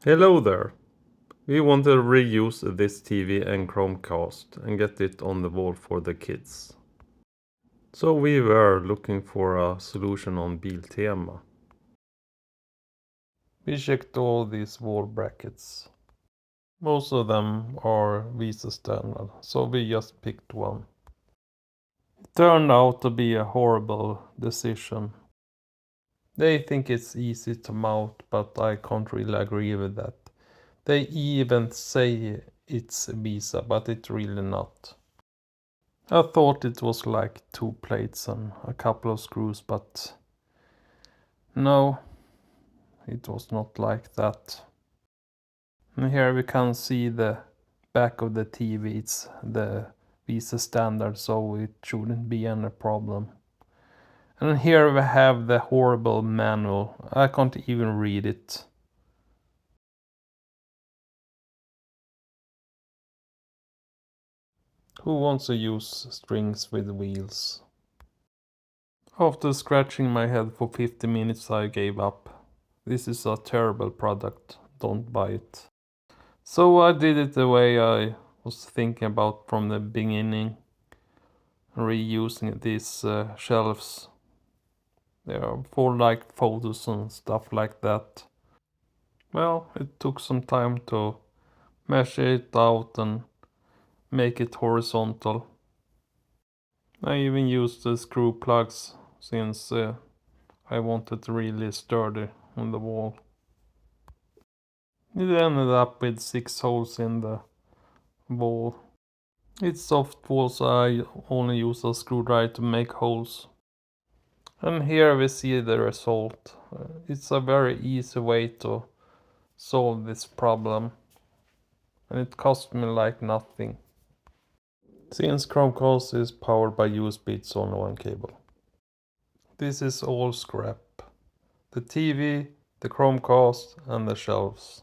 Hello there! We want to reuse this TV and Chromecast and get it on the wall for the kids. So we were looking for a solution on Biltema. We checked all these wall brackets. Most of them are Visa standard, so we just picked one. It turned out to be a horrible decision. They think it's easy to mount, but I can't really agree with that. They even say it's Visa, but it's really not. I thought it was like 2 plates and a couple of screws, but no, it was not like that. And here we can see the back of the TV. It's the Visa standard, so it shouldn't be any problem. And here we have the horrible manual. I can't even read it. Who wants to use strings with wheels? After scratching my head for 50 minutes, I gave up. This is a terrible product. Don't buy it. So I did it the way I was thinking about from the beginning. Reusing these shelves. They are for like photos and stuff like that. Well, it took some time to measure it out and make it horizontal. I even used the screw plugs since I wanted to really sturdy on the wall. It ended up with 6 holes in the wall. It's soft wall, so I only use a screwdriver to make holes. And here we see the result. It's a very easy way to solve this problem. And it cost me like nothing. Since Chromecast is powered by USB, it's only one cable. This is all scrap. The TV, the Chromecast and the shelves.